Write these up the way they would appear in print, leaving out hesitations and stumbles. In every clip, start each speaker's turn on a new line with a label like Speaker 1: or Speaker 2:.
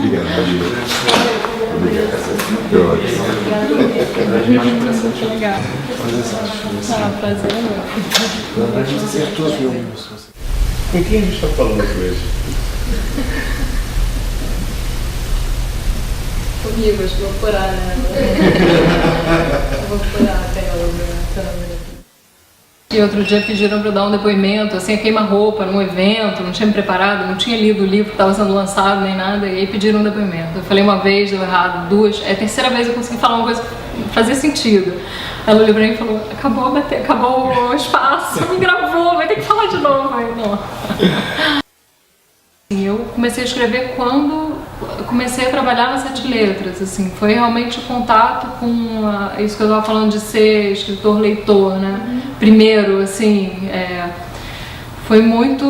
Speaker 1: Obrigado, Maria. Obrigado.
Speaker 2: Muito legal. Prazer.
Speaker 1: A gente acertou os filmes. Com quem a gente está falando hoje?
Speaker 2: Comigo, acho que vou furar, né? Vou furar até a câmera. E outro dia pediram para eu dar um depoimento, assim, a queima-roupa num evento, não tinha me preparado, não tinha lido o livro que estava sendo lançado nem nada, e aí pediram um depoimento. Eu falei uma vez, deu errado, duas, é a terceira vez eu consegui falar uma coisa que fazia sentido. Ela olhou para mim e falou, acabou o espaço, me gravou, vai ter que falar de novo. Aí, não. Eu comecei a escrever quando comecei a trabalhar nas 7 Letras, assim, foi realmente o contato com isso que eu estava falando de ser escritor-leitor, né? Primeiro, assim, foi muito,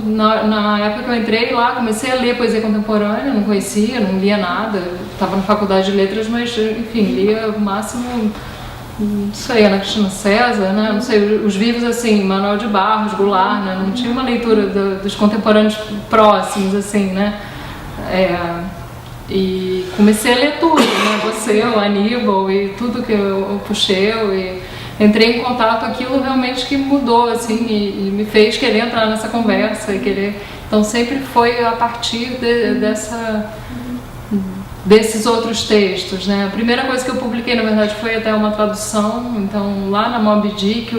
Speaker 2: na época que eu entrei lá, comecei a ler poesia contemporânea, não conhecia, não lia nada, estava na faculdade de letras, mas, enfim, lia o máximo, não sei, Ana Cristina César, né? Não sei, os vivos, assim, Manuel de Barros, Goulart, né? Não tinha uma leitura dos contemporâneos próximos, assim, né? E comecei a ler tudo, né? Você, o Aníbal e tudo que eu puxei, e entrei em contato, aquilo realmente que mudou, assim, e me fez querer entrar nessa conversa e querer. Então sempre foi a partir desses outros textos, né? A primeira coisa que eu publiquei, na verdade, foi até uma tradução. Então lá na Moby Dick,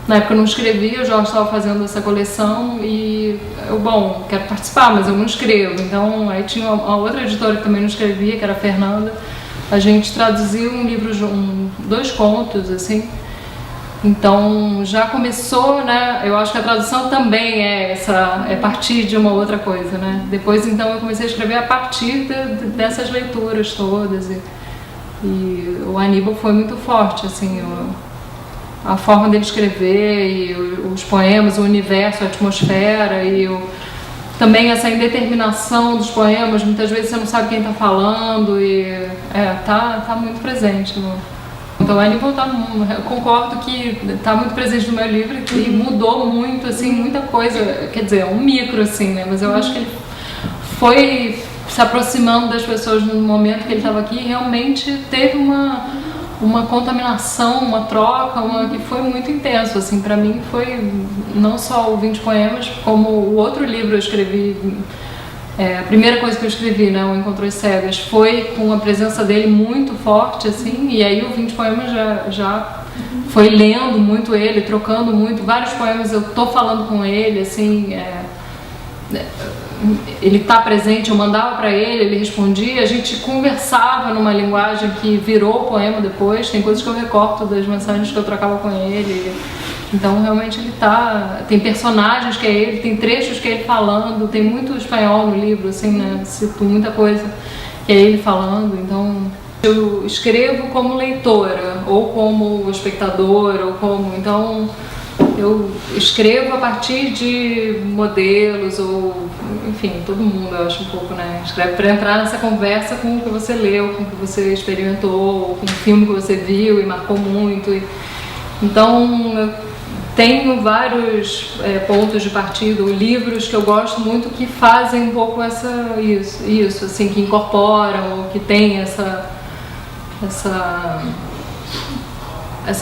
Speaker 2: na época eu não escrevia, o Jorge estava fazendo essa coleção e eu, quero participar, mas eu não escrevo. Então aí tinha uma outra editora que também não escrevia, que era a Fernanda. A gente traduziu um livro, 2 contos, assim. Então já começou, né? Eu acho que a tradução também é partir de uma outra coisa, né? Depois então eu comecei a escrever a partir dessas leituras todas e o Aníbal foi muito forte, assim, a forma dele escrever e os poemas, o universo, a atmosfera e também essa indeterminação dos poemas, muitas vezes você não sabe quem está falando e tá muito presente Então, o Aníbal eu concordo que está muito presente no meu livro e mudou muito, assim, muita coisa, quer dizer, um micro, assim, né? Mas eu acho que ele foi se aproximando das pessoas no momento que ele estava aqui e realmente teve uma contaminação, uma troca, que foi muito intenso, assim, para mim foi não só o 20 poemas, como o outro livro eu escrevi. A primeira coisa que eu escrevi, né, o Encontrões Cegas, foi com a presença dele muito forte, assim, e aí o 20 poemas já foi lendo muito ele, trocando muito, vários poemas eu tô falando com ele, assim, ele tá presente, eu mandava para ele respondia, a gente conversava numa linguagem que virou poema depois, tem coisas que eu recorto das mensagens que eu trocava com ele. Então realmente ele tem personagens que é ele, tem trechos que é ele falando, tem muito espanhol no livro, assim, né, cito muita coisa que é ele falando, então eu escrevo como leitora, ou como espectador, então eu escrevo a partir de modelos, ou enfim, todo mundo eu acho um pouco, né, escreve para entrar nessa conversa com o que você leu, com o que você experimentou, ou com o filme que você viu e marcou muito, então tenho vários pontos de partida, livros que eu gosto muito que fazem um pouco isso assim, que incorporam, ou que tem essa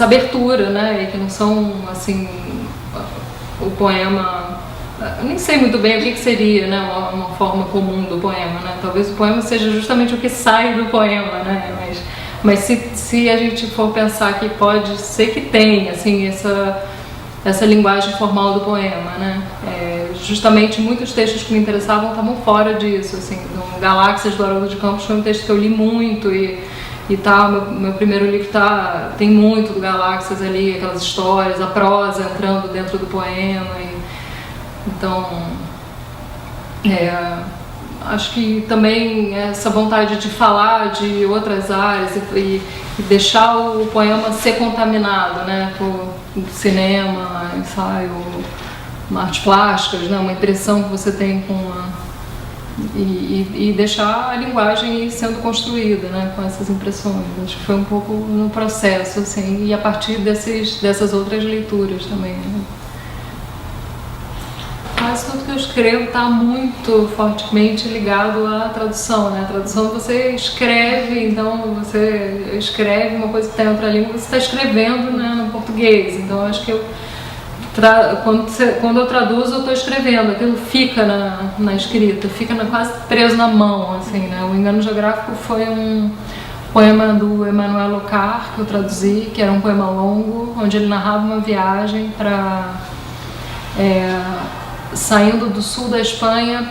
Speaker 2: abertura, né, e que não são, assim, o poema, eu nem sei muito bem o que seria, né, uma forma comum do poema, né, talvez o poema seja justamente o que sai do poema, né, mas se a gente for pensar que pode ser que tenha, assim, essa linguagem formal do poema, né? Justamente muitos textos que me interessavam estavam fora disso, assim. No Galáxias do Haroldo de Campos foi um texto que eu li muito e meu primeiro livro tem muito do Galáxias ali, aquelas histórias, a prosa entrando dentro do poema então acho que também essa vontade de falar de outras áreas e deixar o poema ser contaminado, né, por cinema, ensaio, artes plásticas, né, uma impressão que você tem e deixar a linguagem ir sendo construída, né, com essas impressões. Acho que foi um pouco no processo, assim, e a partir dessas outras leituras também, né. Quase tudo que eu escrevo está muito fortemente ligado à tradução, né? A tradução você escreve, então você escreve uma coisa que está em outra língua, você está escrevendo, né, no português. Então eu acho que quando eu traduzo, eu estou escrevendo, aquilo fica na escrita, fica quase preso na mão, assim, né? O Engano Geográfico foi um poema do Emmanuel Locard que eu traduzi, que era um poema longo, onde ele narrava uma viagem saindo do sul da Espanha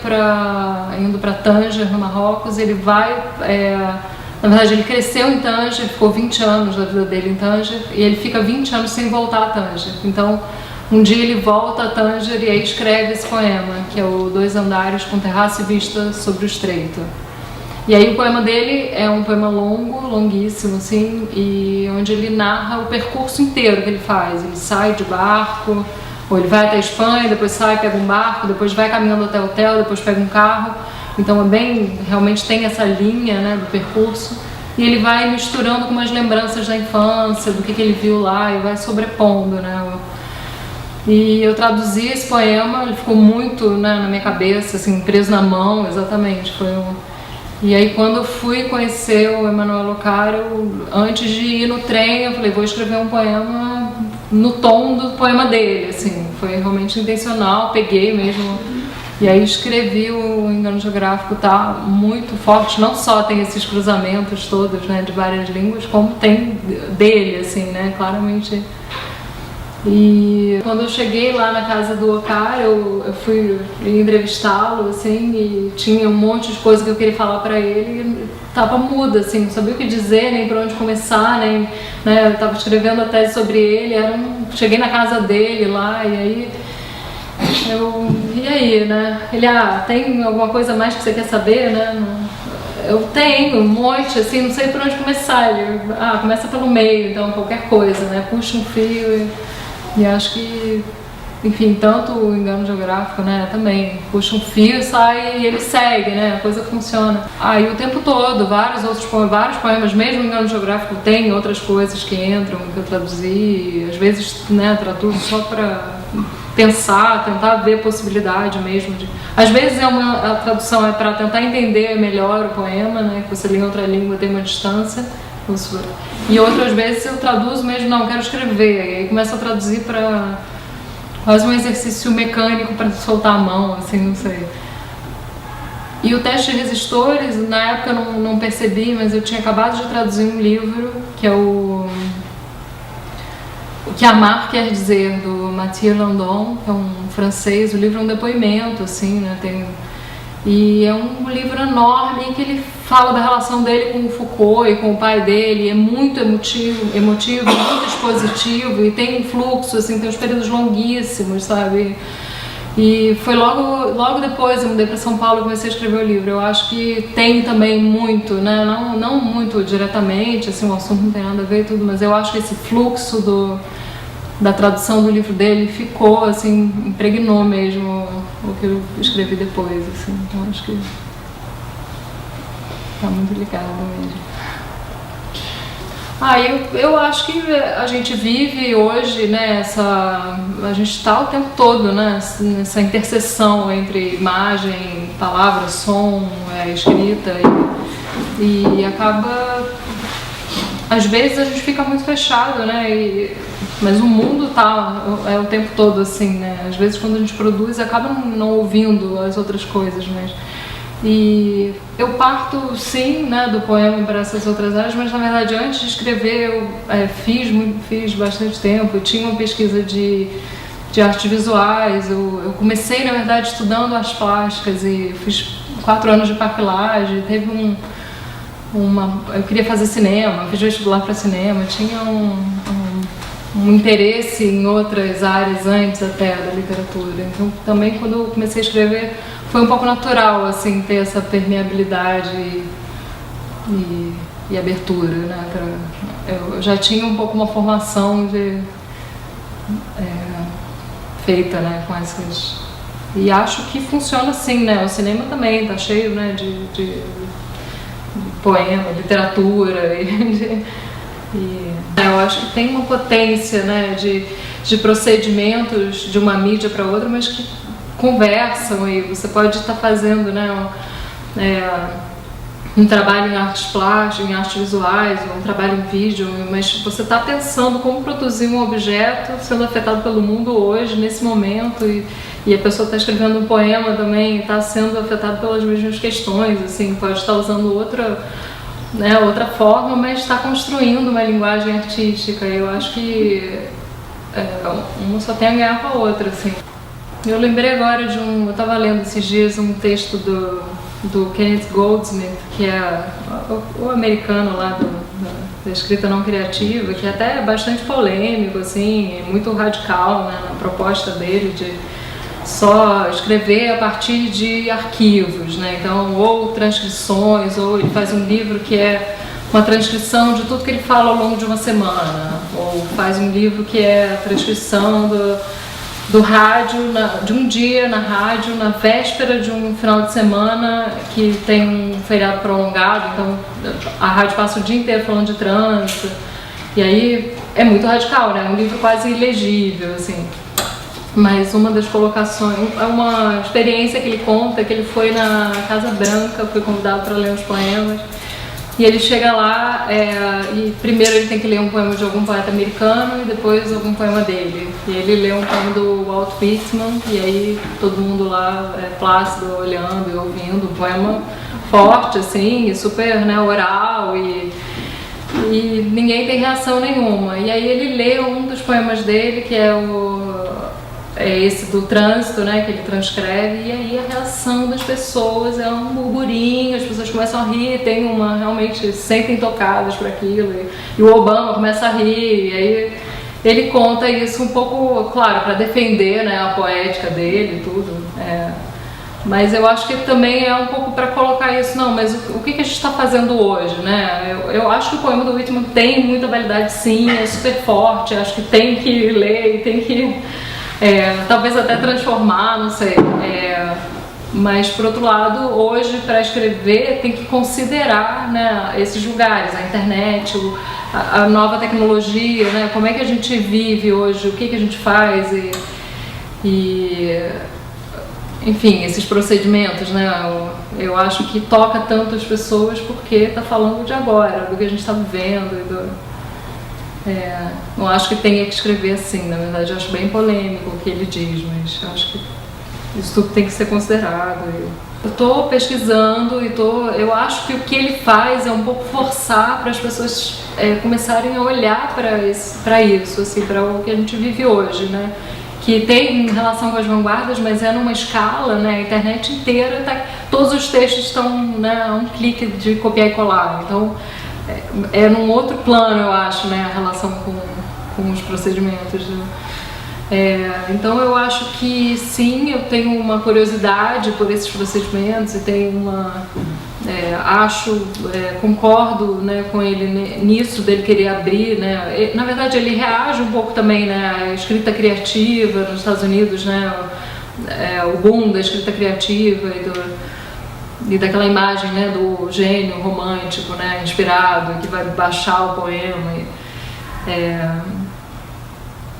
Speaker 2: indo para Tanger, no Marrocos. Ele vai, na verdade ele cresceu em Tanger, ficou 20 anos da vida dele em Tanger, e ele fica 20 anos sem voltar a Tanger. Então um dia ele volta a Tanger e aí escreve esse poema, que é o Dois Andares com Terraço e Vista sobre o Estreito. E aí o poema dele é um poema longo, longuíssimo, assim, e onde ele narra o percurso inteiro que ele faz. Ele sai de barco, ou ele vai até a Espanha, depois sai, pega um barco, depois vai caminhando até o hotel, depois pega um carro. Então realmente tem essa linha, né, do percurso. E ele vai misturando com umas lembranças da infância, do que ele viu lá, e vai sobrepondo, né. E eu traduzi esse poema, ele ficou muito, né, na minha cabeça, assim, preso na mão, exatamente, E aí quando eu fui conhecer o Emmanuel Locard, antes de ir no trem, eu falei, vou escrever um poema no tom do poema dele, assim, foi realmente intencional, peguei mesmo, e aí escrevi. O Engano Geográfico, tá muito forte, não só tem esses cruzamentos todos, né, de várias línguas, como tem dele, assim, né, claramente. E quando eu cheguei lá na casa do Locard, eu fui entrevistá-lo, assim, e tinha um monte de coisa que eu queria falar para ele, e tava muda, assim, não sabia o que dizer, nem para onde começar, nem, né, eu tava escrevendo a tese sobre ele, cheguei na casa dele lá, e aí e aí, né, ele, tem alguma coisa mais que você quer saber, né? Eu tenho um monte, assim, não sei por onde começar. Ele, começa pelo meio, então qualquer coisa, né, puxa um fio e acho que, enfim, tanto o Engano Geográfico, né, também puxa um fio, sai e ele segue, né, a coisa funciona. E o tempo todo, vários poemas, mesmo o Engano Geográfico tem outras coisas que entram, que eu traduzi, às vezes, né, traduzo só para pensar, tentar ver possibilidade mesmo. Às vezes a tradução é para tentar entender melhor o poema, né, que você lê em outra língua, tem uma distância. E outras vezes eu traduzo mesmo, não, quero escrever, e aí começo a traduzir para quase um exercício mecânico para soltar a mão, assim, não sei. E o Teste de Resistores, na época eu não percebi, mas eu tinha acabado de traduzir um livro, que é o que Amar Quer Dizer, do Mathieu Landon, que é um francês. O livro é um depoimento, assim, né, e é um livro enorme em que ele fala da relação dele com o Foucault e com o pai dele. É muito emotivo, muito expositivo, e tem um fluxo, assim, tem uns períodos longuíssimos, sabe? E foi logo depois eu mudei para São Paulo e comecei a escrever o livro. Eu acho que tem também muito, né? Não muito diretamente, assim, o assunto não tem nada a ver e tudo, mas eu acho que esse fluxo da tradução do livro dele ficou, assim, impregnou mesmo o que eu escrevi depois, assim. Então acho que tá muito ligado mesmo. Eu acho que a gente vive hoje, né, a gente está o tempo todo, né, nessa interseção entre imagem, palavra, som, escrita, e acaba, às vezes a gente fica muito fechado, né, mas o mundo tá o tempo todo assim, né, às vezes quando a gente produz acaba não ouvindo as outras coisas, e eu parto, sim, né, do poema para essas outras áreas, mas na verdade antes de escrever eu fiz bastante tempo. Eu tinha uma pesquisa de artes visuais, eu comecei na verdade estudando artes plásticas e fiz 4 anos de papelagem. Teve eu queria fazer cinema, fiz vestibular para cinema, tinha um interesse em outras áreas antes até da literatura. Então também quando eu comecei a escrever foi um pouco natural, assim, ter essa permeabilidade e abertura, né? Eu já tinha um pouco uma formação feita, né, com essas. E acho que funciona assim, né? O cinema também tá cheio, né, de poema, literatura eu acho que tem uma potência, né, de procedimentos de uma mídia para outra, mas que conversam e você pode estar fazendo, né, um trabalho em artes plásticas, em artes visuais, ou um trabalho em vídeo, mas você está pensando como produzir um objeto sendo afetado pelo mundo hoje, nesse momento, e a pessoa está escrevendo um poema também e está sendo afetado pelas mesmas questões, assim, pode estar usando outra forma, mas está construindo uma linguagem artística. Eu acho que uma só tem a ganhar com a outra, assim. Eu lembrei agora eu estava lendo esses dias um texto do Kenneth Goldsmith, que é o americano lá da escrita não criativa, que até é bastante polêmico, assim, muito radical, né, na proposta dele de só escrever a partir de arquivos, né? Então, ou transcrições, ou ele faz um livro que é uma transcrição de tudo que ele fala ao longo de uma semana, ou faz um livro que é a transcrição do rádio, de um dia na rádio, na véspera de um final de semana que tem um feriado prolongado, então a rádio passa o dia inteiro falando de trânsito, e aí é muito radical, né? É um livro quase ilegível, assim. Mas uma das colocações, é uma experiência que ele conta, que ele foi na Casa Branca, foi convidado para ler uns poemas, e ele chega lá e primeiro ele tem que ler um poema de algum poeta americano e depois algum poema dele. E ele lê um poema do Walt Whitman e aí todo mundo lá plácido, olhando e ouvindo, um poema forte, assim, e super, né, oral e ninguém tem reação nenhuma. E aí ele lê um dos poemas dele, que é esse do trânsito, né, que ele transcreve, e aí a reação das pessoas é um burburinho, as pessoas começam a rir, realmente se sentem tocadas por aquilo, e o Obama começa a rir, e aí ele conta isso um pouco, claro, para defender, né, a poética dele e tudo, mas eu acho que também é um pouco para colocar isso, não, mas o que a gente está fazendo hoje, né? Eu acho que o poema do Whitman tem muita validade, sim, é super forte, acho que tem que ler e tem que talvez até transformar, não sei, mas por outro lado, hoje para escrever tem que considerar, né, esses lugares, a internet, a nova tecnologia, né, como é que a gente vive hoje, o que a gente faz e enfim, esses procedimentos, né, eu acho que toca tanto as pessoas porque está falando de agora, do que a gente está vivendo não acho que tenha que escrever assim, na verdade eu acho bem polêmico o que ele diz, mas eu acho que isso tudo tem que ser considerado. Eu estou pesquisando e eu acho que o que ele faz é um pouco forçar para as pessoas começarem a olhar para isso, assim, para o que a gente vive hoje, né? Que tem relação com as vanguardas, mas é numa escala, né? A internet inteira, todos os textos estão, né, a um clique de copiar e colar, então é num outro plano, eu acho, né, a relação com os procedimentos, né? Então eu acho que sim, eu tenho uma curiosidade por esses procedimentos e tenho concordo, né, com ele nisso, dele querer abrir, né? Na verdade ele reage um pouco também, né, à escrita criativa nos Estados Unidos, né, o boom da escrita criativa e daquela imagem, né, do gênio romântico, né, inspirado, que vai baixar o poema.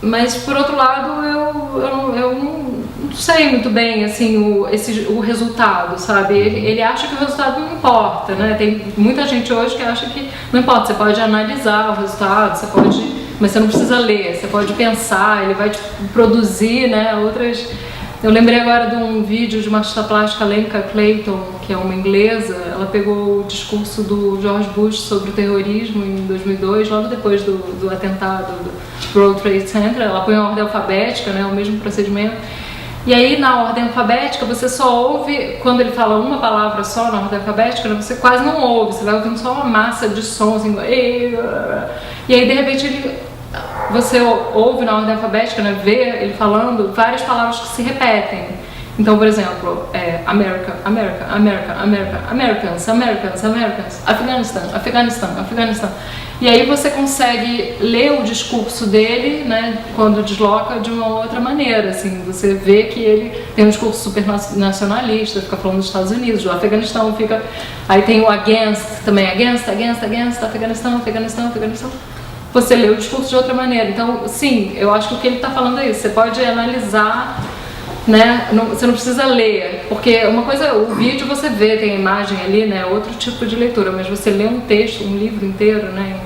Speaker 2: Mas por outro lado eu não sei muito bem assim o resultado, sabe? Ele acha que o resultado não importa, né? Tem muita gente hoje que acha que não importa, você pode analisar o resultado, mas você não precisa ler, você pode pensar, ele vai produzir, né, outras. Eu lembrei agora de um vídeo de uma artista plástica, Lenka Clayton, que é uma inglesa. Ela pegou o discurso do George Bush sobre o terrorismo em 2002, logo depois do atentado do World Trade Center. Ela põe a ordem alfabética, né, o mesmo procedimento. E aí, na ordem alfabética, você só ouve, quando ele fala uma palavra só na ordem alfabética, você quase não ouve, você vai ouvindo só uma massa de sons, assim, e aí, de repente, você ouve na ordem alfabética, né, vê ele falando várias palavras que se repetem. Então, por exemplo, America, America, America, America, Americans, Americans, Americans, Afeganistão, Afeganistão, Afeganistão. E aí você consegue ler o discurso dele, né, quando desloca de uma outra maneira, assim, você vê que ele tem um discurso super nacionalista, fica falando dos Estados Unidos, do Afeganistão, aí tem o against também, against, Afeganistão, Afeganistão, Afeganistão. Você lê o discurso de outra maneira. Então, sim, eu acho que o que ele está falando é isso. Você pode analisar né? Você não precisa ler, porque uma coisa, o vídeo você vê, tem a imagem ali, né? Outro tipo de leitura, mas você lê um texto, um livro inteiro, né?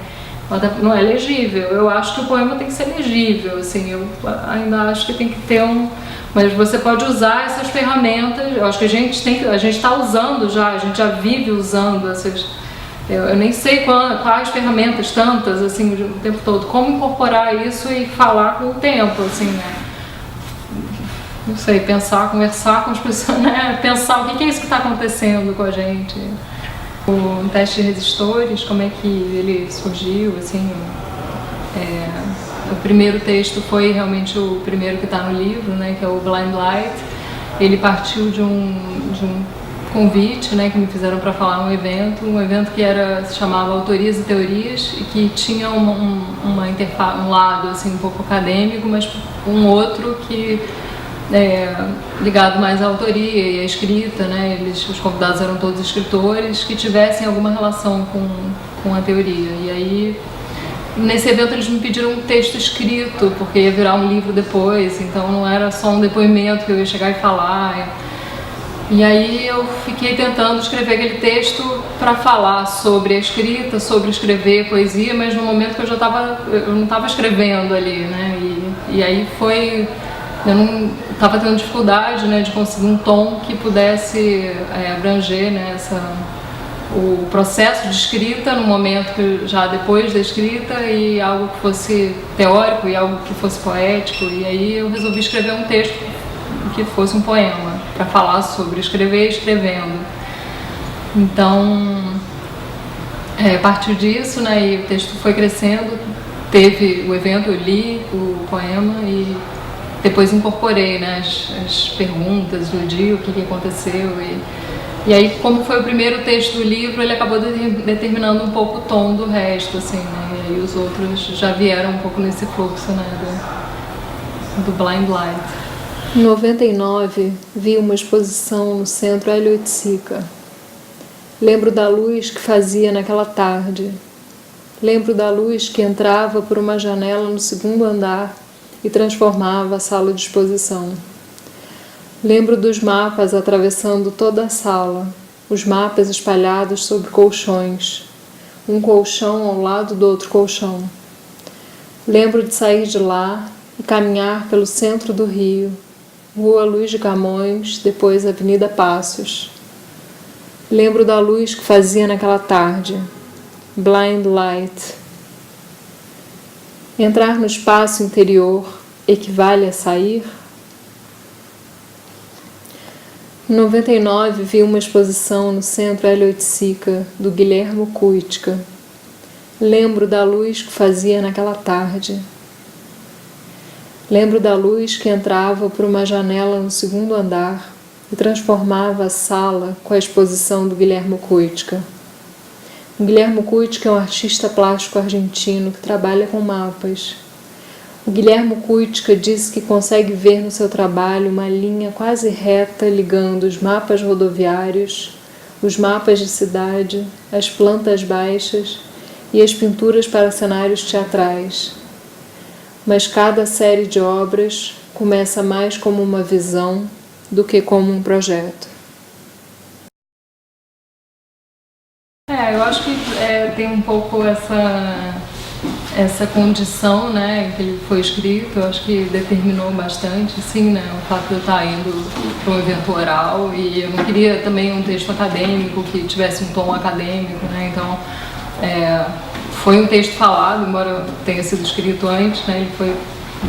Speaker 2: Não é legível. Eu acho que o poema tem que ser legível, assim, eu ainda acho que tem que ter mas você pode usar essas ferramentas. Eu acho que a gente está usando já, a gente já vive usando essas. Eu nem sei quais ferramentas, tantas, assim, o tempo todo. Como incorporar isso e falar com o tempo, assim, né? Não sei, conversar com as pessoas, né? Pensar o que é isso que está acontecendo com a gente. O teste de resistores, como é que ele surgiu, assim. O primeiro texto foi realmente o primeiro que está no livro, né? Que é o Blind Light. Ele partiu de um convite, né, que me fizeram para falar um evento que se chamava Autorias e Teorias e que tinha uma interface, um lado assim um pouco acadêmico, mas um outro que ligado mais à autoria e à escrita, né? Os convidados eram todos escritores que tivessem alguma relação com a teoria. E aí nesse evento eles me pediram um texto escrito, porque ia virar um livro depois, então não era só um depoimento que eu ia chegar e falar. E aí eu fiquei tentando escrever aquele texto para falar sobre a escrita, sobre escrever poesia, mas no momento que eu não estava escrevendo ali, né? E aí eu não estava tendo dificuldade, né, de conseguir um tom que pudesse abranger, né, o processo de escrita no momento já depois da escrita e algo que fosse teórico e algo que fosse poético. E aí eu resolvi escrever um texto que fosse um poema, para falar sobre escrever escrevendo. Então, a partir disso, né, e o texto foi crescendo, teve o evento, eu li o poema e depois incorporei, né, as perguntas do dia, o que aconteceu. E aí, como foi o primeiro texto do livro, ele acabou determinando um pouco o tom do resto, assim, né, e aí os outros já vieram um pouco nesse fluxo, né, do Blind Light.
Speaker 3: Em 99, vi uma exposição no Centro Hélio Oiticica. Lembro da luz que fazia naquela tarde. Lembro da luz que entrava por uma janela no segundo andar e transformava a sala de exposição. Lembro dos mapas atravessando toda a sala, os mapas espalhados sobre colchões, um colchão ao lado do outro colchão. Lembro de sair de lá e caminhar pelo centro do Rio, Rua Luiz de Camões, depois Avenida Passos. Lembro da luz que fazia naquela tarde. Blind Light. Entrar no espaço interior equivale a sair? Em 99, vi uma exposição no Centro Hélio Oiticica, do Guilherme Kuitka. Lembro da luz que fazia naquela tarde. Lembro da luz que entrava por uma janela no segundo andar e transformava a sala com a exposição do Guilherme Kuitka. O Guilherme Kuitka é um artista plástico argentino que trabalha com mapas. O Guilherme Kuitka disse que consegue ver no seu trabalho uma linha quase reta ligando os mapas rodoviários, os mapas de cidade, as plantas baixas e as pinturas para cenários teatrais. Mas cada série de obras começa mais como uma visão do que como um projeto.
Speaker 2: Eu acho que tem um pouco essa condição, né, que ele foi escrito. Eu acho que determinou bastante, sim, né, o fato de eu estar indo para um evento oral e eu não queria também um texto acadêmico que tivesse um tom acadêmico, né, então foi um texto falado, embora tenha sido escrito antes, né,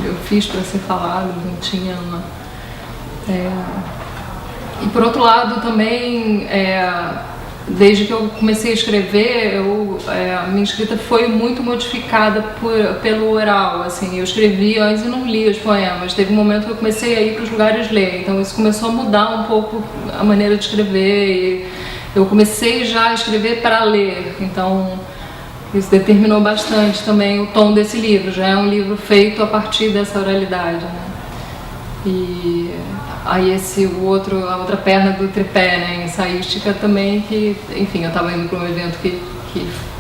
Speaker 2: eu fiz para ser falado, não tinha uma... E por outro lado também, desde que eu comecei a escrever, a minha escrita foi muito modificada pelo oral, assim, eu escrevi antes e não lia os poemas, teve um momento que eu comecei a ir para os lugares ler, então isso começou a mudar um pouco a maneira de escrever, e eu comecei já a escrever para ler, então... Isso determinou bastante também o tom desse livro, já é um livro feito a partir dessa oralidade, né? E aí a outra perna do tripé, né, ensaística também, que, enfim, eu estava indo para um evento que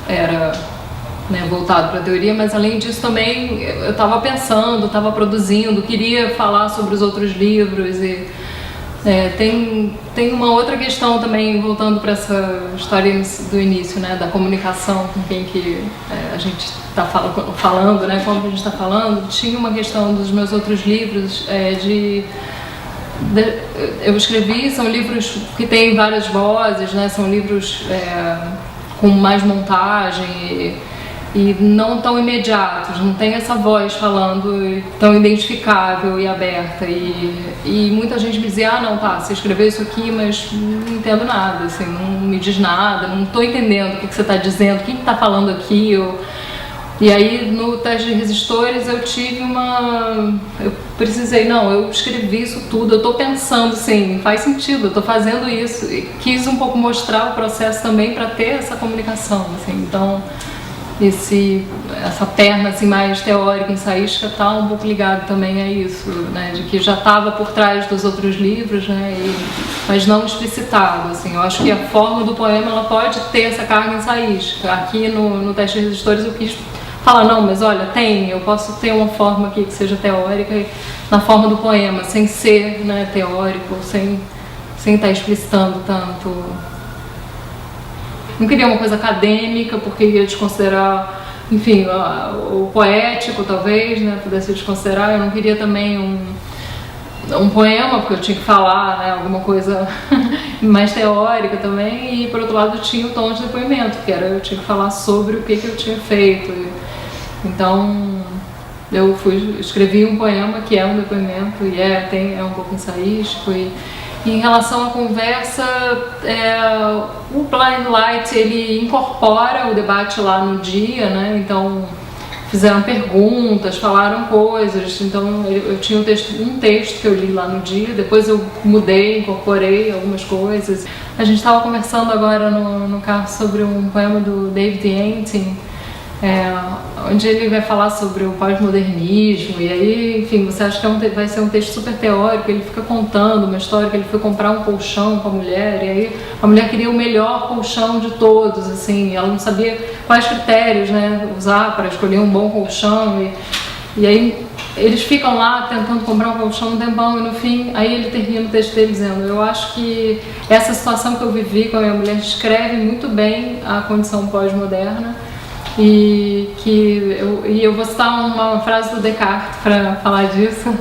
Speaker 2: era né, voltado para a teoria, mas além disso também eu estava pensando, estava produzindo, queria falar sobre os outros livros e tem uma outra questão também, voltando para essa história do início, né, da comunicação com quem que a gente está falando, né, como a gente está falando. Tinha uma questão dos meus outros livros eu escrevi, são livros que têm várias vozes, né, são livros com mais montagem e não tão imediatos, não tem essa voz falando tão identificável e aberta, e muita gente me dizia, não, tá, você escreveu isso aqui, mas não entendo nada, assim, não me diz nada, não estou entendendo o que você está dizendo, quem está falando aqui, e aí no teste de resistores eu precisei, não, eu escrevi isso tudo, eu estou pensando, assim, faz sentido, eu estou fazendo isso, e quis um pouco mostrar o processo também para ter essa comunicação, assim, então essa perna assim, mais teórica, ensaística, está um pouco ligado também a isso, né, de que já estava por trás dos outros livros, né, mas não explicitado. Assim, eu acho que a forma do poema ela pode ter essa carga ensaística. Aqui no teste de resistores eu quis falar, não, mas olha, eu posso ter uma forma aqui que seja teórica na forma do poema, sem ser, né, teórico, sem estar explicitando tanto. Não queria uma coisa acadêmica, porque ia desconsiderar, enfim, o poético, talvez, né, pudesse desconsiderar. Eu não queria também um poema, porque eu tinha que falar, né, alguma coisa mais teórica também. E, por outro lado, tinha o tom de depoimento, que era eu tinha que falar sobre o que eu tinha feito. Então, eu escrevi um poema que é um depoimento e é um pouco ensaístico. E em relação à conversa, o Blind Light ele incorpora o debate lá no dia, né? Então fizeram perguntas, falaram coisas. Então eu tinha um texto que eu li lá no dia, depois eu mudei, incorporei algumas coisas. A gente estava conversando agora no carro sobre um poema do David Yenting, onde ele vai falar sobre o pós-modernismo, e aí, enfim, você acha que vai ser um texto super teórico. Ele fica contando uma história que ele foi comprar um colchão com a mulher, e aí a mulher queria o melhor colchão de todos, assim, ela não sabia quais critérios, né, usar para escolher um bom colchão, e aí eles ficam lá tentando comprar um colchão um tempão, e no fim, aí ele termina o texto dele dizendo, eu acho que essa situação que eu vivi com a minha mulher descreve muito bem a condição pós-moderna. E eu vou citar uma frase do Descartes para falar disso.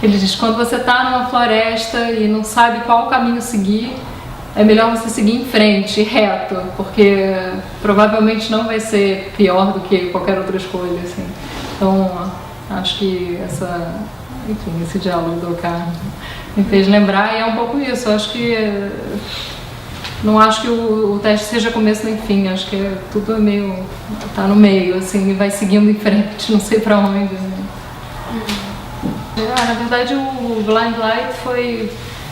Speaker 2: Ele diz, quando você está numa floresta e não sabe qual caminho seguir, é melhor você seguir em frente, reto, porque provavelmente não vai ser pior do que qualquer outra escolha, assim. Então, acho que esse diálogo do Descartes me fez lembrar, e é um pouco isso. Eu acho que não acho que o teste seja começo nem fim, acho que tudo tá no meio, assim, e vai seguindo em frente, não sei pra onde, né? Na verdade, o Blind Light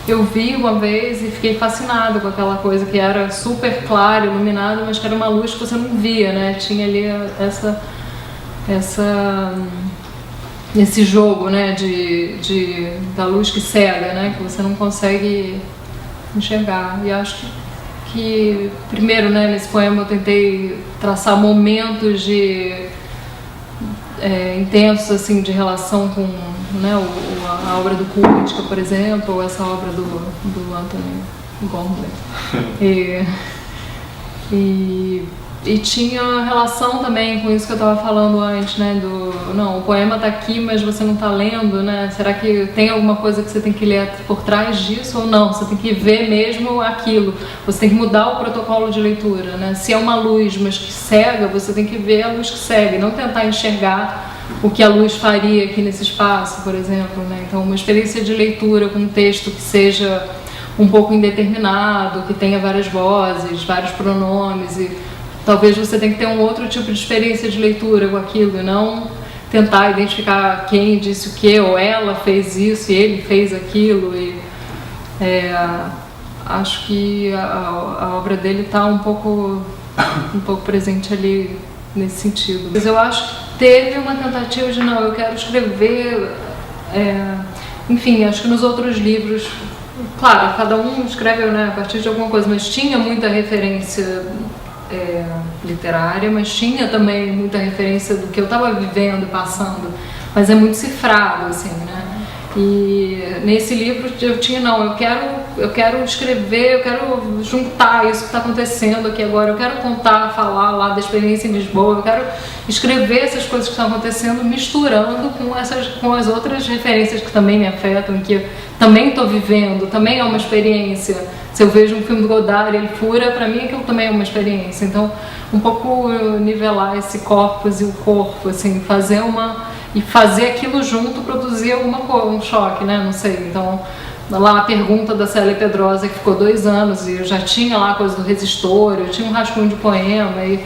Speaker 2: eu vi uma vez e fiquei fascinada com aquela coisa que era super clara, iluminada, mas que era uma luz que você não via, né? Tinha ali esse jogo, né, da luz que cega, né, que você não consegue enxergar. E acho que primeiro, né, nesse poema eu tentei traçar momentos intensos, assim, de relação com, né, a obra do Kulichka, por exemplo, ou essa obra do Anthony Gormley. E tinha relação também com isso que eu estava falando antes, né, o poema está aqui, mas você não está lendo, né, será que tem alguma coisa que você tem que ler por trás disso ou não? Você tem que ver mesmo aquilo, você tem que mudar o protocolo de leitura, né, se é uma luz, mas que cega, você tem que ver a luz que cega, e não tentar enxergar o que a luz faria aqui nesse espaço, por exemplo, né, então uma experiência de leitura com um texto que seja um pouco indeterminado, que tenha várias vozes, vários pronomes, e talvez você tenha que ter um outro tipo de experiência de leitura com aquilo, e não tentar identificar quem disse o que, ou ela fez isso e ele fez aquilo. Acho que a obra dele está um pouco presente ali nesse sentido. Mas eu acho que teve uma tentativa de, não, eu quero escrever, enfim, acho que nos outros livros, claro, cada um escreve, né, a partir de alguma coisa, mas tinha muita referência literária, mas tinha também muita referência do que eu estava vivendo, passando, mas é muito cifrado, assim, né? E nesse livro eu tinha, não, eu quero escrever, eu quero juntar isso que está acontecendo aqui agora, eu quero contar, falar lá da experiência em Lisboa, eu quero escrever essas coisas que estão acontecendo, misturando com as outras referências que também me afetam, que eu também estou vivendo, também é uma experiência. Se eu vejo um filme do Godard, ele fura, para mim aquilo também é uma experiência. Então, um pouco nivelar esse corpus e o corpo, assim, fazer aquilo junto, produzir um choque, né? Não sei. Então, lá a pergunta da Célia Pedrosa, que ficou 2 anos, e eu já tinha lá a coisa do resistor, eu tinha um rascunho de poema, e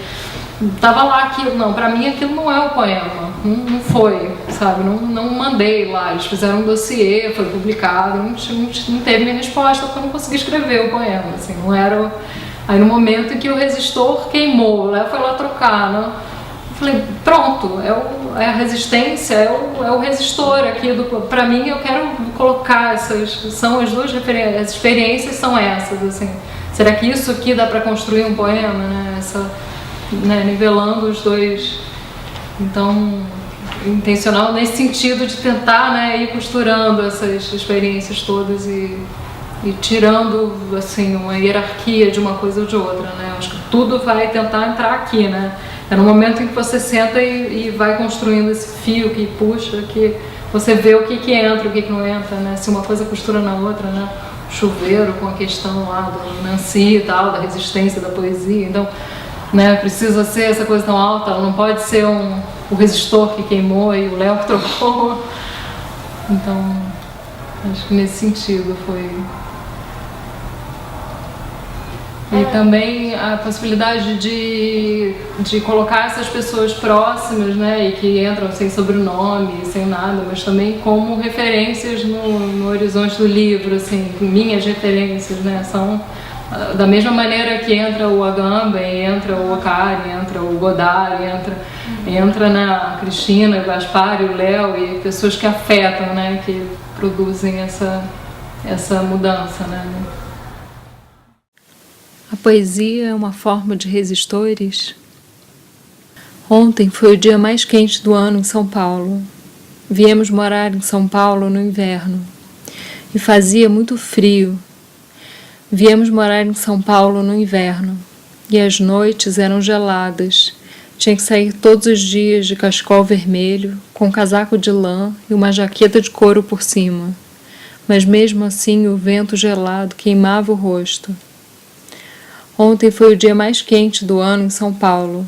Speaker 2: tava lá aquilo. Não, pra mim aquilo não é o poema, não foi, sabe? Não mandei lá, eles fizeram um dossiê, foi publicado, não teve minha resposta, porque eu não consegui escrever o poema, assim, não era. Aí no momento em que o resistor queimou, o Léo foi lá trocar, né? Eu falei, pronto, é a resistência, é o resistor aqui. Para mim, eu quero colocar são as duas referências, as experiências são essas, assim. Será que isso aqui dá para construir um poema, né? Nivelando os dois. Então, intencional nesse sentido de tentar, né, ir costurando essas experiências todas e tirando, assim, uma hierarquia de uma coisa ou de outra, né? Acho que tudo vai tentar entrar aqui, né? É no momento em que você senta e vai construindo esse fio que puxa, que você vê o que entra, o que não entra, né? Se uma coisa costura na outra, né? Chuveiro com a questão lá do Nancy e tal, da resistência da poesia. Então, né, precisa ser essa coisa tão alta, ela não pode ser o resistor que queimou e o Léo que trocou. Então, acho que nesse sentido foi. E também a possibilidade de colocar essas pessoas próximas, né, e que entram sem sobrenome, sem nada, mas também como referências no horizonte do livro, assim, minhas referências, né, são da mesma maneira que entra o Agamben, entra o Okari, entra o Godard, entra na Cristina, o Gaspar e o Léo, e pessoas que afetam, né, que produzem essa mudança, né.
Speaker 3: A poesia é uma forma de resistores? Ontem foi o dia mais quente do ano em São Paulo. Viemos morar em São Paulo no inverno e fazia muito frio. Viemos morar em São Paulo no inverno e as noites eram geladas. Tinha que sair todos os dias de cachecol vermelho, com um casaco de lã e uma jaqueta de couro por cima. Mas mesmo assim o vento gelado queimava o rosto. Ontem foi o dia mais quente do ano em São Paulo,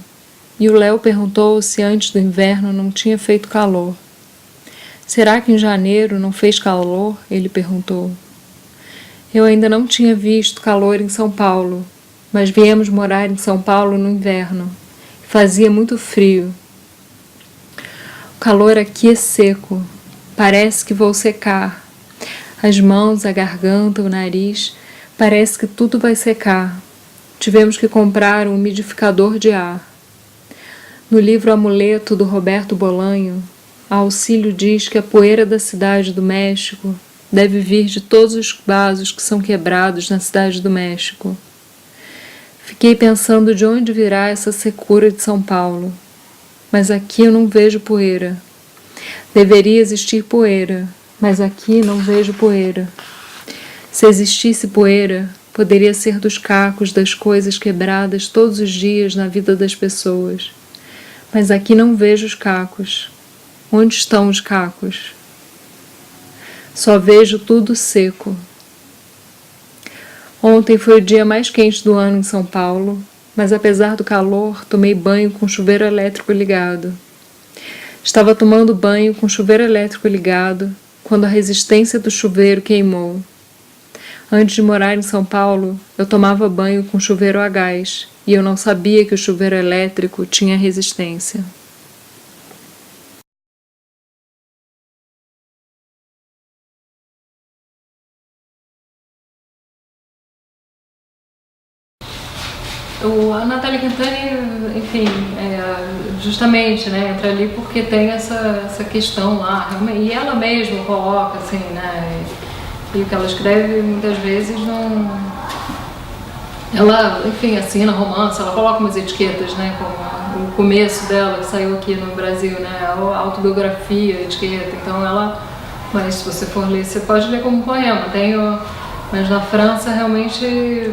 Speaker 3: e o Léo perguntou se antes do inverno não tinha feito calor. Será que em janeiro não fez calor? Ele perguntou. Eu ainda não tinha visto calor em São Paulo, mas viemos morar em São Paulo no inverno. Fazia muito frio. O calor aqui é seco, parece que vou secar. As mãos, a garganta, o nariz, parece que tudo vai secar. Tivemos que comprar um umidificador de ar. No livro Amuleto, do Roberto Bolanho, Auxílio diz que a poeira da cidade do México deve vir de todos os vasos que são quebrados na cidade do México. Fiquei pensando de onde virá essa secura de São Paulo. Mas aqui eu não vejo poeira. Deveria existir poeira, mas aqui não vejo poeira. Se existisse poeira, poderia ser dos cacos das coisas quebradas todos os dias na vida das pessoas. Mas aqui não vejo os cacos. Onde estão os cacos? Só vejo tudo seco. Ontem foi o dia mais quente do ano em São Paulo, mas apesar do calor, tomei banho com chuveiro elétrico ligado. Estava tomando banho com chuveiro elétrico ligado quando a resistência do chuveiro queimou. Antes de morar em São Paulo, eu tomava banho com chuveiro a gás e eu não sabia que o chuveiro elétrico tinha resistência.
Speaker 2: A Natália Quintana, enfim, justamente, né, entra ali porque tem essa questão lá, e ela mesma coloca, assim, né, e o que ela escreve muitas vezes não ela, enfim, assina romance, ela coloca umas etiquetas, né, como o começo dela, que saiu aqui no Brasil, né, a autobiografia, a etiqueta, então ela, mas se você for ler, você pode ler como poema, mas na França realmente,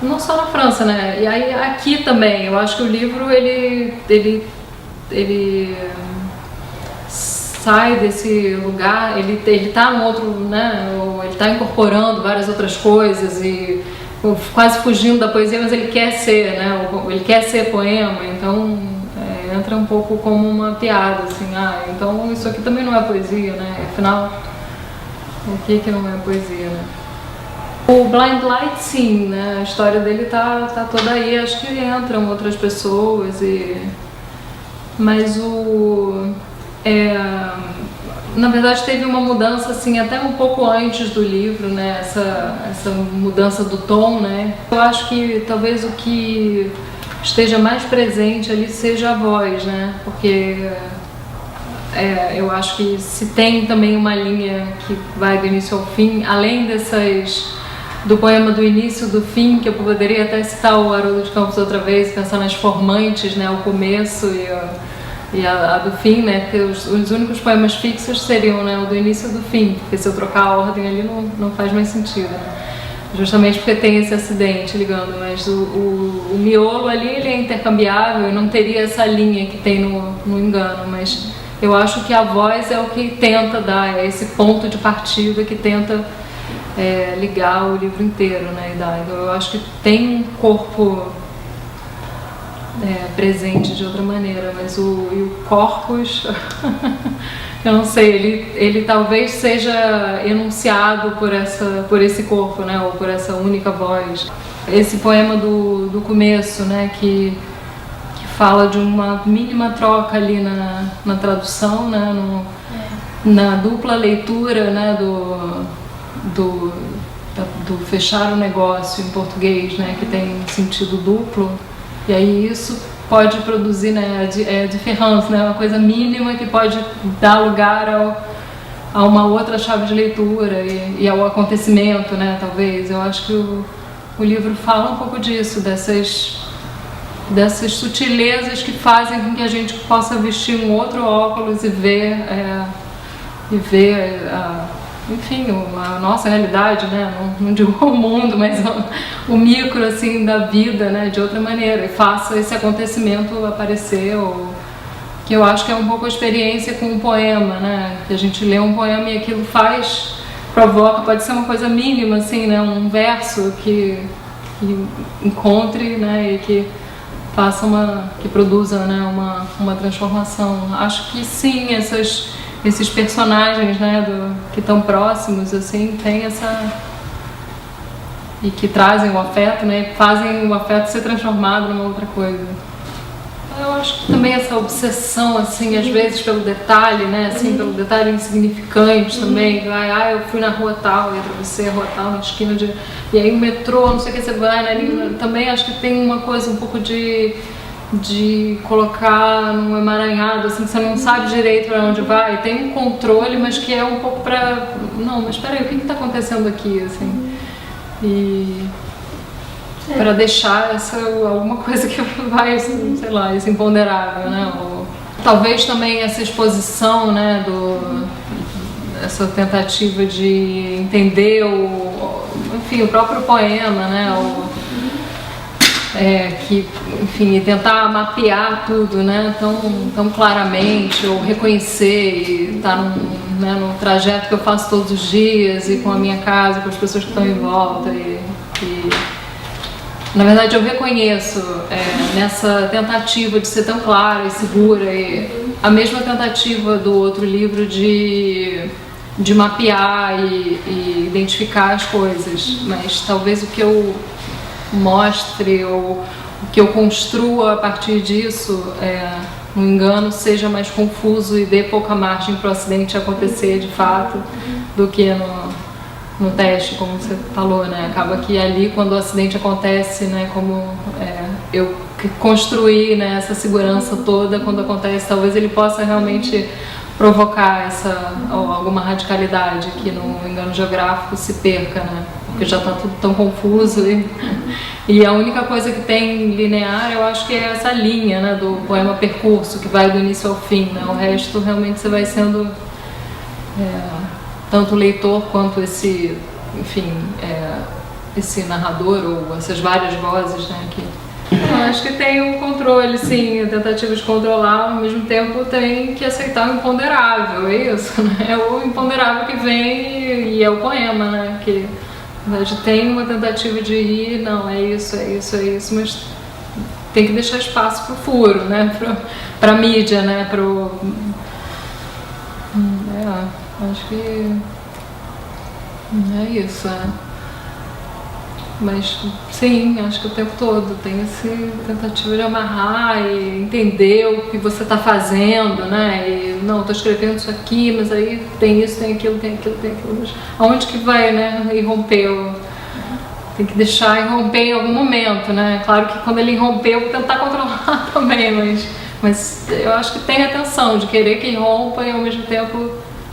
Speaker 2: não só na França, né, e aí aqui também, eu acho que o livro, ele sai desse lugar, ele tá num outro, né, ele tá incorporando várias outras coisas e quase fugindo da poesia, mas ele quer ser, né, ele quer ser poema, então entra um pouco como uma piada, assim, então isso aqui também não é poesia, né, afinal, o que não é poesia, né? O Blind Light, sim, né, a história dele tá toda aí, acho que entram outras pessoas, mas na verdade teve uma mudança assim até um pouco antes do livro, né? Essa mudança do tom, né? Eu acho que talvez o que esteja mais presente ali seja a voz, né? Porque eu acho que se tem também uma linha que vai do início ao fim, além do poema do início do fim, que eu poderia até citar o Haroldo de Campos outra vez, pensar nas formantes, né? O começo e a do fim, né? Porque os únicos poemas fixos seriam, né, o do início e do fim, porque se eu trocar a ordem ali não faz mais sentido, né? Justamente porque tem esse acidente ligando, mas o miolo ali ele é intercambiável e não teria essa linha que tem no engano, mas eu acho que a voz é o que tenta dar, é esse ponto de partida que tenta ligar o livro inteiro, né? Então eu acho que tem um corpo presente de outra maneira, mas o corpus, eu não sei, ele talvez seja enunciado por esse corpo, né, ou por essa única voz. Esse poema do começo, né, que fala de uma mínima troca ali na tradução, né, na dupla leitura, né, do fechar o negócio em português, né, que tem sentido duplo. E aí isso pode produzir, né, a diferença, né, uma coisa mínima que pode dar lugar a uma outra chave de leitura e ao acontecimento, né, talvez. Eu acho que o livro fala um pouco disso, dessas sutilezas que fazem com que a gente possa vestir um outro óculos e ver enfim, a nossa realidade, né? Não digo o mundo, mas o micro, assim, da vida, né? De outra maneira, e faça esse acontecimento aparecer, que eu acho que é um pouco a experiência com um poema, né? Que a gente lê um poema e aquilo provoca, pode ser uma coisa mínima, assim, né? Um verso que encontre, né? E que faça que produza, né? Uma transformação. Acho que sim, esses personagens, né, que estão próximos, assim, tem e que trazem o afeto, né, fazem o afeto ser transformado numa outra coisa. Eu acho que também essa obsessão, assim, às vezes pelo detalhe, né, assim, pelo detalhe insignificante também, eu fui na rua tal e atravessei a rua tal, na esquina e aí o metrô, não sei o que, você vai, né, também acho que tem uma coisa um pouco de colocar num emaranhado, assim, que você não sabe direito para onde vai, tem um controle, mas que é um pouco não, mas peraí, o que está acontecendo aqui, assim, e para deixar alguma coisa que vai, sei lá, esse imponderável, né, talvez também essa exposição, né, essa tentativa de entender enfim, o próprio poema, né, enfim, tentar mapear tudo, né, tão claramente, ou reconhecer e estar no trajeto que eu faço todos os dias e com a minha casa, com as pessoas que estão em volta e na verdade eu reconheço nessa tentativa de ser tão clara e segura e a mesma tentativa do outro livro de mapear e identificar as coisas, mas talvez o que eu mostre ou o que eu construa a partir disso, no engano, seja mais confuso e dê pouca margem para o acidente acontecer de fato do que no teste, como você falou, né? Acaba que ali, quando o acidente acontece, né, como eu construí, né, essa segurança toda, quando acontece, talvez ele possa realmente provocar alguma radicalidade que no engano geográfico se perca, né? porque já está tudo tão confuso. E a única coisa que tem linear, eu acho que é essa linha, né, do poema percurso, que vai do início ao fim, né? O resto realmente você vai sendo tanto o leitor quanto esse, enfim, esse narrador ou essas várias vozes, né, eu acho que tem um controle, sim, a tentativa de controlar, ao mesmo tempo tem que aceitar o imponderável, é isso, né? É o imponderável que vem e é o poema, né? Que na verdade tem uma tentativa de ir, não, é isso, mas tem que deixar espaço pro furo, né? Pra mídia, né? Acho que é isso, Mas sim, acho que o tempo todo tem essa tentativa de amarrar e entender o que você está fazendo, né? E não, estou escrevendo isso aqui, mas aí tem isso, tem aquilo, mas aonde que vai, né? Irromper? Tem que deixar irromper em algum momento, né? Claro que quando ele irromper eu vou tentar controlar também, mas eu acho que tem a tensão de querer que irrompa e ao mesmo tempo,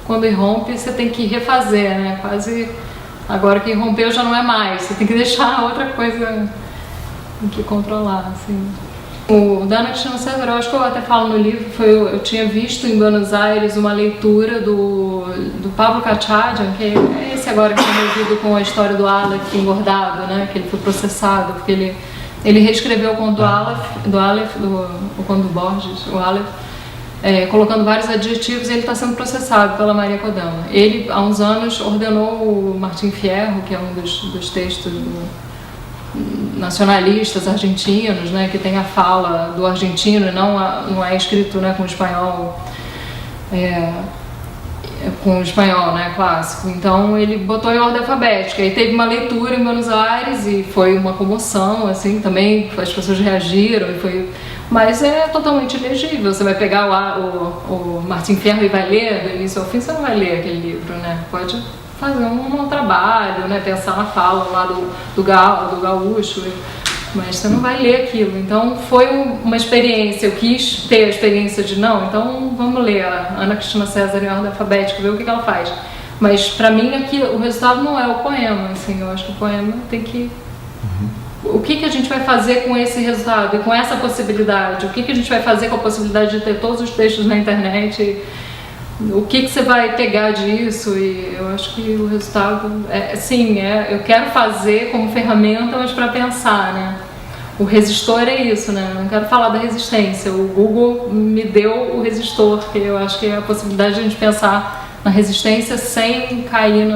Speaker 2: quando irrompe, você tem que refazer, né? Quase... Agora que rompeu já não é mais, você tem que deixar outra coisa, tem que controlar, assim. O da Ana Cristina César, eu acho que eu até falo no livro, eu tinha visto em Buenos Aires uma leitura do Pablo Kachadian, que é esse agora que está envolvido com a história do Aleph engordado, né, que ele foi processado, porque ele reescreveu o conto do Aleph, o conto do Borges, o Aleph, colocando vários adjetivos, e ele está sendo processado pela Maria Kodama. Ele, há uns anos, ordenou o Martim Fierro, que é um dos textos nacionalistas argentinos, né, que tem a fala do argentino, e não é escrito, né, com espanhol, né, clássico. Então ele botou em ordem alfabética. E teve uma leitura em Buenos Aires e foi uma comoção, assim, também as pessoas reagiram e foi... Mas é totalmente ilegível. Você vai pegar o Martim Fierro e vai ler do início ao fim, você não vai ler aquele livro, né? Pode fazer um trabalho, né? Pensar na fala lá do gaúcho, mas você não vai ler aquilo. Então foi uma experiência. Eu quis ter a experiência de não, então vamos ler a Ana Cristina César em ordem alfabética, ver o que ela faz. Mas para mim aqui o resultado não é o poema, assim. Eu acho que o poema tem que... O que a gente vai fazer com esse resultado e com essa possibilidade? O que a gente vai fazer com a possibilidade de ter todos os textos na internet? O que você vai pegar disso? E eu acho que o resultado eu quero fazer como ferramenta, mas para pensar, né? O resistor é isso, né? Eu não quero falar da resistência. O Google me deu o resistor, que eu acho que é a possibilidade de a gente pensar na resistência sem cair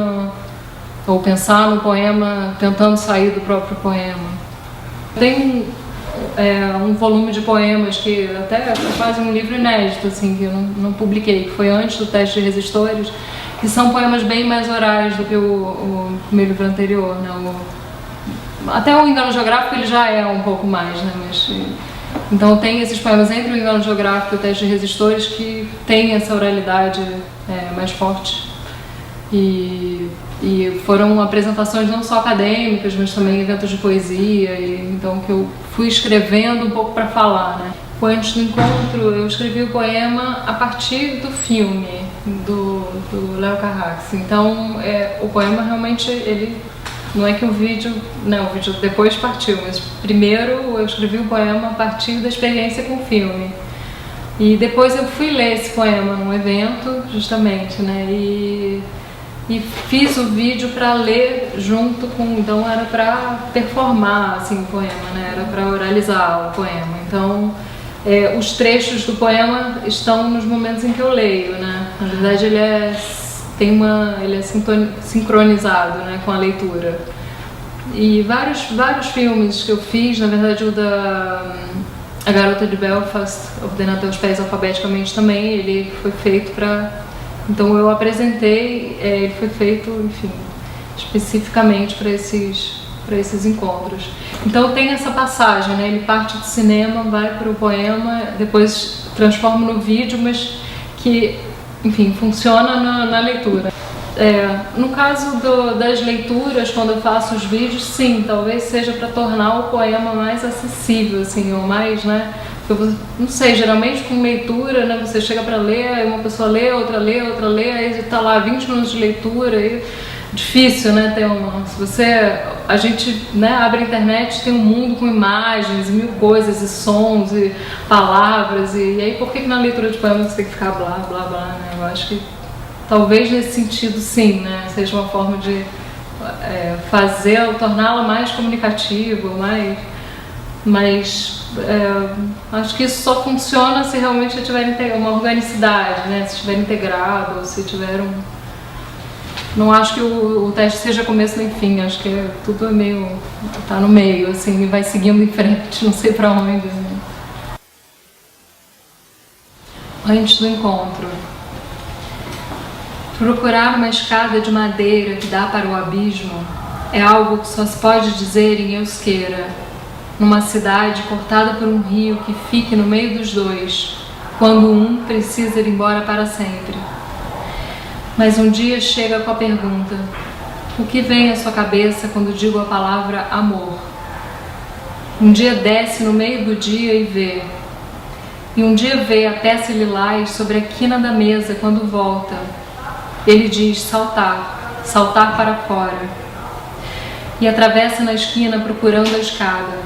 Speaker 2: ou pensar no poema tentando sair do próprio poema. Tem um volume de poemas que até é quase um livro inédito, assim, que eu não publiquei, que foi antes do teste de resistores, que são poemas bem mais orais do que o meu livro anterior, né? Até o Engano Geográfico ele já é um pouco mais, né? Então tem esses poemas entre o Engano Geográfico e o teste de resistores que tem essa oralidade mais forte. E foram apresentações não só acadêmicas, mas também eventos de poesia, então que eu fui escrevendo um pouco para falar, né? Antes do encontro, eu escrevi o poema a partir do filme do Léo Carrax. Então, o poema realmente, ele não é que o vídeo depois partiu, mas primeiro eu escrevi o poema a partir da experiência com o filme. E depois eu fui ler esse poema num evento, justamente, né? E fiz o vídeo para ler junto com... Então era para performar assim, o poema, né? Era para oralizar o poema. Então os trechos do poema estão nos momentos em que eu leio, né? Na verdade ele é sincronizado, né, com a leitura. E vários filmes que eu fiz, na verdade o da A Garota de Belfast, ordenado até os pés alfabeticamente também, ele foi feito para... Então eu apresentei, ele foi feito, enfim, especificamente para esses encontros. Então tem essa passagem, né? Ele parte do cinema, vai para o poema, depois transforma no vídeo, mas que, enfim, funciona na leitura. No caso das leituras, quando eu faço os vídeos, sim, talvez seja para tornar o poema mais acessível, assim, ou mais, né? Eu não sei, geralmente com leitura, né, você chega para ler, aí uma pessoa lê, outra lê, aí está lá 20 minutos de leitura, difícil, né, ter a gente, né, abre a internet, tem um mundo com imagens, mil coisas, e sons, e palavras, e aí por que na leitura de poemas você tem que ficar blá, blá, blá, né? Eu acho que talvez nesse sentido, sim, né, seja uma forma de torná-la mais comunicativa, mas acho que isso só funciona se realmente tiver uma organicidade, né, se estiver integrado, ou se tiver Não acho que o teste seja começo nem fim, acho que tudo é meio... tá no meio, assim, e vai seguindo em frente, não sei pra onde. Né? Antes do encontro. Procurar uma escada de madeira que dá para o abismo é algo que só se pode dizer em euskera, numa cidade cortada por um rio que fique no meio dos dois, quando um precisa ir embora para sempre. Mas um dia chega com a pergunta: o que vem à sua cabeça quando digo a palavra amor? Um dia desce no meio do dia e vê. E um dia vê a peça lilás sobre a quina da mesa quando volta. Ele diz saltar, saltar para fora. E atravessa na esquina procurando a escada.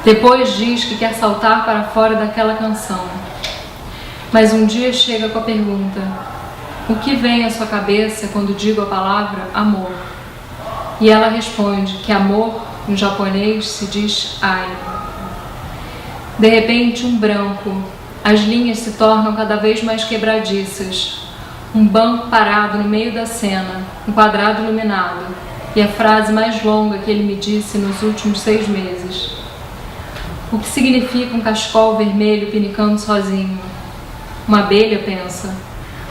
Speaker 2: Depois diz que quer saltar para fora daquela canção. Mas um dia chega com a pergunta: o que vem à sua cabeça quando digo a palavra amor? E ela responde que amor, em japonês, se diz ai. De repente, um branco. As linhas se tornam cada vez mais quebradiças. Um banco parado no meio da cena, um quadrado iluminado, e a frase mais longa que ele me disse nos últimos 6 meses. O que significa um cachecol vermelho pinicando sozinho? Uma abelha, pensa.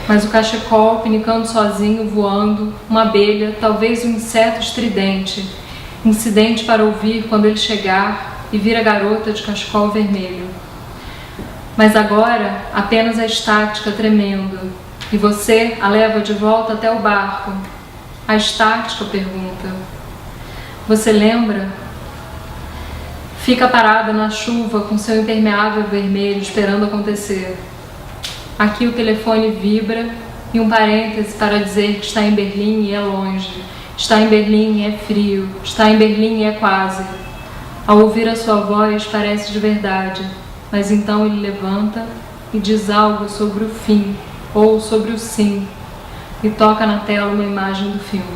Speaker 2: Mas o cachecol pinicando sozinho, voando, uma abelha, talvez um inseto estridente, incidente para ouvir quando ele chegar e vir a garota de cachecol vermelho. Mas agora, apenas a estática tremendo, e você a leva de volta até o barco. A estática pergunta: você lembra? Fica parada na chuva com seu impermeável vermelho esperando acontecer. Aqui o telefone vibra e um parêntese para dizer que está em Berlim e é longe, está em Berlim e é frio, está em Berlim e é quase. Ao ouvir a sua voz parece de verdade, mas então ele levanta e diz algo sobre o fim ou sobre o sim e toca na tela uma imagem do filme.